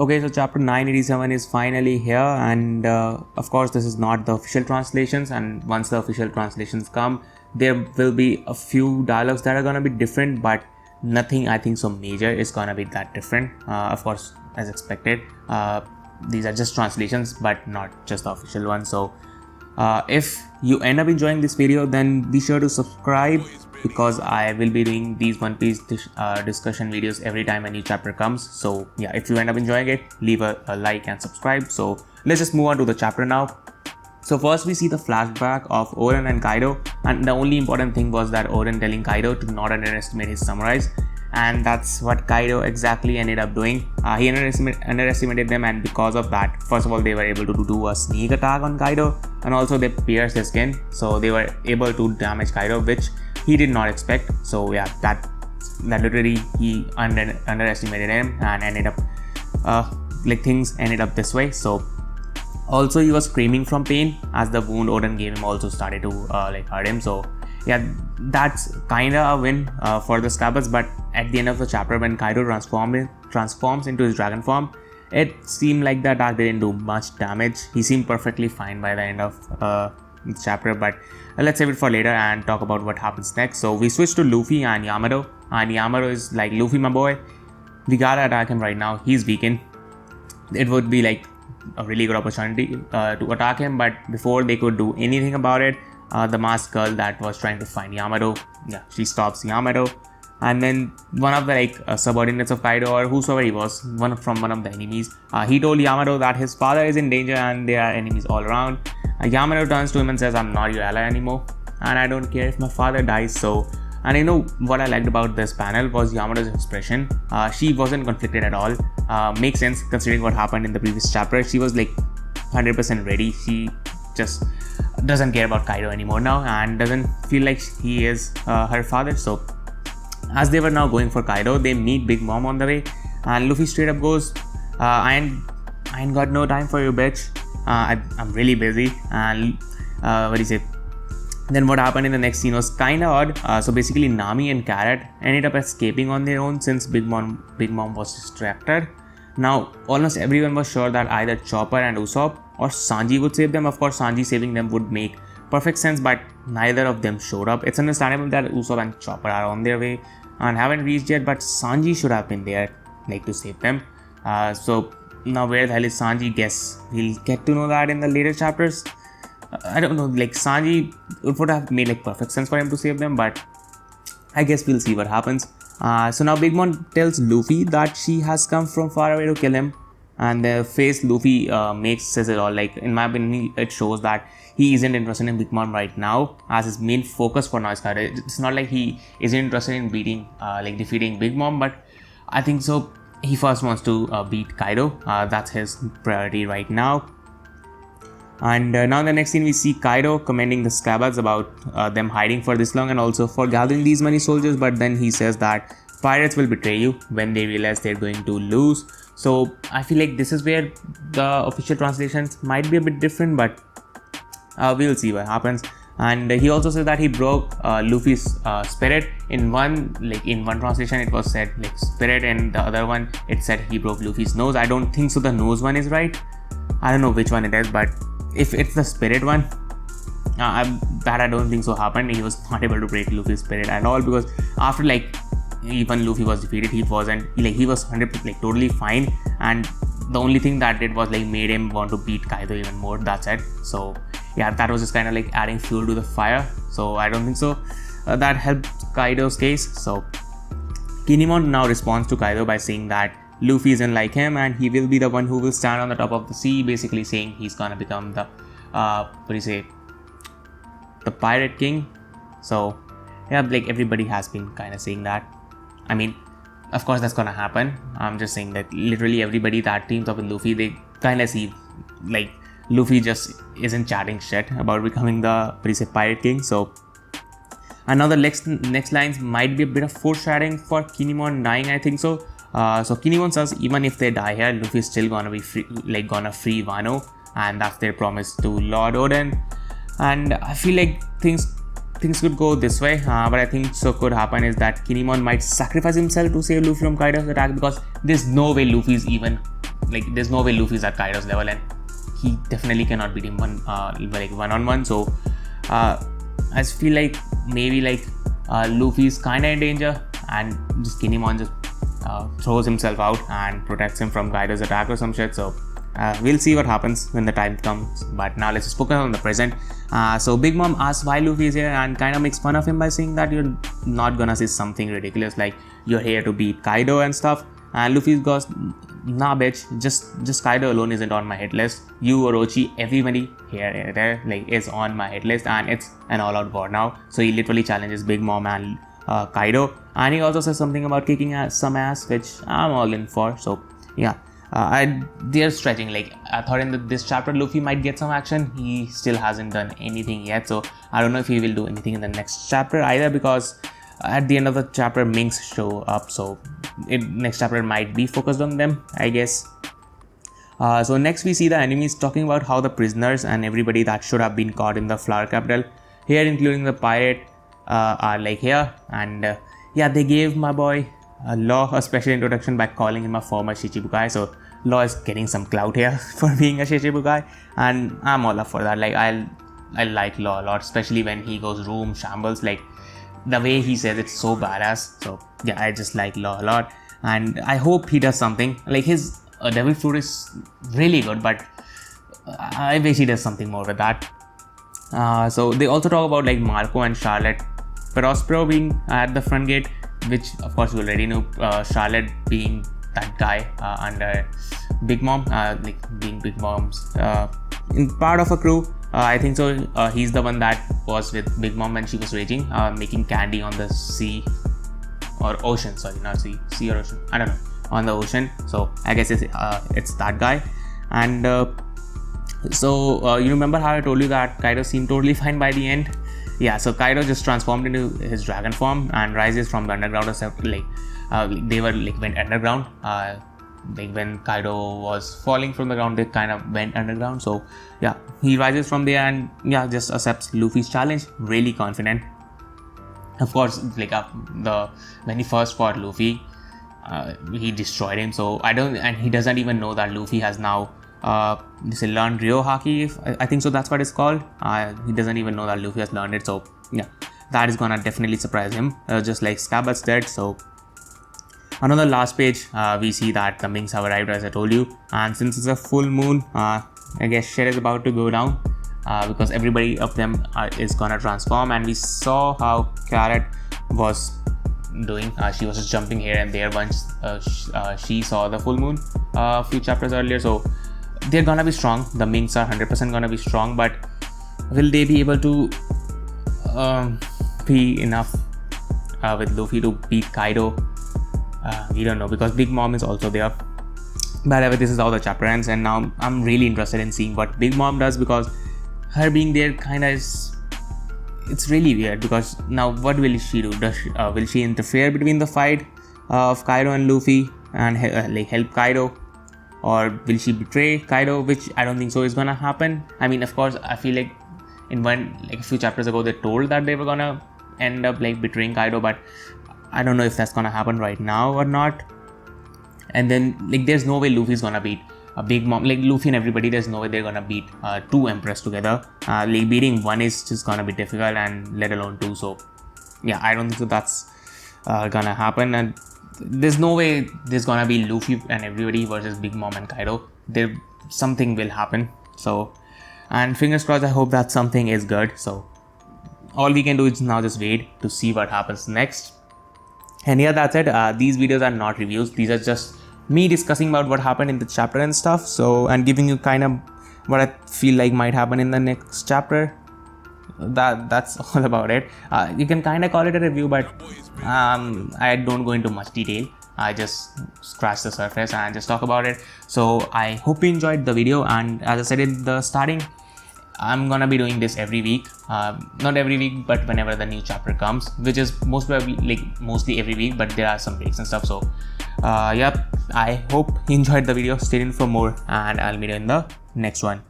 Okay, so chapter 987 is finally here, and of course this is not the official translations, and once the official translations come, there will be a few dialogues that are gonna be different, but nothing I think so major is gonna be that different. Of course, as expected, these are just translations but not just the official ones. So if you end up enjoying this video, then be sure to subscribe, because I will be doing these One Piece discussion videos every time a new chapter comes. So yeah, if you end up enjoying it, leave a like and subscribe. So let's just move on to the chapter now. So first we see the flashback of Oden and Kaido, and the only important thing was that Oden telling Kaido to not underestimate his samurais, and that's what Kaido exactly ended up doing. He underestimated them, and because of that, first of all, they were able to do a sneak attack on Kaido, and also they pierced his skin, so they were able to damage Kaido, which he did not expect. So yeah, that literally he underestimated him, and ended up things ended up this way. So also he was screaming from pain as the wound Oden gave him also started to hurt him. So yeah, that's kinda a win for the Scabbards. But at the end of the chapter, when Kaido transforms into his dragon form, it seemed like the attack didn't do much damage. He seemed perfectly fine by the end of the chapter, but let's save it for later and talk about what happens next. So we switch to Luffy and Yamato, and Yamato is like, Luffy my boy, we gotta attack him right now, he's weakened. It would be like a really good opportunity to attack him, but before they could do anything about it, the masked girl that was trying to find Yamato, yeah, she stops Yamato, and then one of the subordinates of Kaido, or whosoever he was, one of the enemies, he told Yamato that his father is in danger and there are enemies all around. Yamato turns to him and says, I'm not your ally anymore, and I don't care if my father dies. So, and you know what I liked about this panel was Yamato's expression. She wasn't conflicted at all. Makes sense considering what happened in the previous chapter. She was like 100% ready. She just doesn't care about Kaido anymore now, and doesn't feel like he is her father. So as they were now going for Kaido, they meet Big Mom on the way, and Luffy straight up goes, I ain't got no time for you, bitch. I'm really busy. And what do you say? Then what happened in the next scene was kinda odd. So basically Nami and Carrot ended up escaping on their own since Big Mom was distracted. Now almost everyone was sure that either Chopper and Usopp or Sanji would save them. Of course, Sanji saving them would make perfect sense, but neither of them showed up. It's understandable that Usopp and Chopper are on their way and haven't reached yet, but Sanji should have been there to save them. So now where the hell is Sanji? Guess we'll get to know that in the later chapters. I don't know, Sanji, it would have made perfect sense for him to save them, but I guess we'll see what happens. So now Big Mom tells Luffy that she has come from far away to kill him, and the face Luffy makes says it all. In my opinion, it shows that he isn't interested in Big Mom right now as his main focus for now is Kaido. It's not like he isn't interested in defeating Big Mom, but I think so he first wants to beat Kaido. That's his priority right now. And now the next scene we see Kaido commending the Scabbards about them hiding for this long and also for gathering these many soldiers, but then he says that pirates will betray you when they realize they're going to lose. So I feel like this is where the official translations might be a bit different, but we'll see what happens. And he also says that he broke Luffy's spirit. In one translation it was said spirit, and the other one it said he broke Luffy's nose. I don't think so the nose one is right. I don't know which one it is, but if it's the spirit one, that I don't think so happened. He was not able to break Luffy's spirit at all, because after even Luffy was defeated, he wasn't he was 100% totally fine, and the only thing that did was made him want to beat Kaido even more. That's it. So yeah, that was just kind of adding fuel to the fire. So I don't think so that helped Kaido's case. So Kinemon now responds to Kaido by saying that Luffy isn't like him and he will be the one who will stand on the top of the sea, basically saying he's gonna become the the pirate king. So yeah, everybody has been kind of saying that. I mean, of course that's gonna happen. I'm just saying that literally everybody that teams up with Luffy, they kind of see Luffy just isn't chatting shit about becoming the pirate king. So and now the next lines might be a bit of foreshadowing for Kinemon dying, I think so. So Kinemon says even if they die here, Luffy is still gonna be free, gonna free Wano, and that's their promise to Lord Oden. And I feel like things could go this way, but I think so could happen is that Kinemon might sacrifice himself to save Luffy from Kaido's attack, because there's no way Luffy is even like there's no way Luffy's at Kaido's level, and he definitely cannot beat him one-on-one. So I feel like maybe like Luffy's kind of in danger, and just Kinemon just throws himself out and protects him from Kaido's attack or some shit. So we'll see what happens when the time comes, but now let's just focus on the present. So Big Mom asks why Luffy is here and kind of makes fun of him by saying that you're not gonna say something ridiculous like you're here to beat Kaido and stuff. And Luffy goes, nah bitch, just Kaido alone isn't on my hit list. You, Orochi, everybody here there like is on my hit list, and it's an all-out war now. So he literally challenges Big Mom and Kaido, and he also says something about kicking some ass, which I'm all in for. So yeah. They're stretching. Like I thought in this chapter Luffy might get some action. He still hasn't done anything yet, so I don't know if he will do anything in the next chapter either, because at the end of the chapter Minks show up, so next chapter might be focused on them, I guess. So next we see the enemies talking about how the prisoners and everybody that should have been caught in the flower capital here, including the pirate, are like here, and yeah, they gave my boy Law a special introduction by calling him a former Shichibukai. So Law is getting some clout here for being a Shichibukai, and I'm all up for that. Like I like Law a lot, especially when he goes room shambles. Like the way he says it's so badass. So yeah, I just like Law a lot, and I hope he does something. Like his Devil Fruit is really good, but I wish he does something more with that. So they also talk about like Marco and Charlotte Prospero being at the front gate, which of course you already know. Charlotte being that guy under Big Mom, like being Big Mom's in part of a crew. I think so. He's the one that was with Big Mom when she was raging, making candy on the sea or ocean. Sorry, not sea or ocean. I don't know, on the ocean. So I guess it's that guy. And so you remember how I told you that Kaido seemed totally fine by the end? Yeah, so Kaido just transformed into his dragon form and rises from the underground. They were like went underground. Like when Kaido was falling from the ground, they kind of went underground. So yeah, he rises from there and yeah, just accepts Luffy's challenge. Really confident. Of course, like when he first fought Luffy, he destroyed him. So and he doesn't even know that Luffy has now learned Ryo Haki. I think so, that's what it's called. He doesn't even know that Luffy has learned it. So yeah, that is gonna definitely surprise him, just like Scabbard's dead. So on the last page, we see that the Minks have arrived, as I told you, and since it's a full moon, I guess shit is about to go down, because everybody of them is gonna transform. And we saw how Carrot was doing. She was just jumping here and there once she saw the full moon a few chapters earlier. So they're gonna be strong. The Minks are 100% gonna be strong, but will they be able to be enough with Luffy to beat Kaido? We don't know, because Big Mom is also there. But this is how the chapter ends, and now I'm really interested in seeing what Big Mom does, because her being there kind of is, it's really weird. Because now what will she do? Will she interfere between the fight of Kaido and Luffy and like help Kaido, or will she betray Kaido, which I don't think so is gonna happen. I mean, of course, I feel like a few chapters ago they told that they were gonna end up like betraying Kaido, but I don't know if that's gonna happen right now or not. And then like there's no way Luffy's gonna beat a Big Mom, like Luffy and everybody. There's no way they're gonna beat two Empress together. Like beating one is just gonna be difficult, and let alone two. So yeah, I don't think so that's gonna happen. And there's no way there's gonna be Luffy and everybody versus Big Mom and Kaido. Something will happen. So, and fingers crossed, I hope that something is good. So all we can do is now just wait to see what happens next. And yeah, that's it. These videos are not reviews. These are just me discussing about what happened in the chapter and stuff. So, and giving you kind of what I feel like might happen in the next chapter. That's all about it. You can kind of call it a review, but I don't go into much detail. I just scratch the surface and just talk about it. So I hope you enjoyed the video, and as I said in the starting, I'm gonna be doing this every week. Not every week, but whenever the new chapter comes, which is mostly every week, but there are some breaks and stuff. So yep, I hope you enjoyed the video. Stay tuned for more, and I'll meet you in the next one.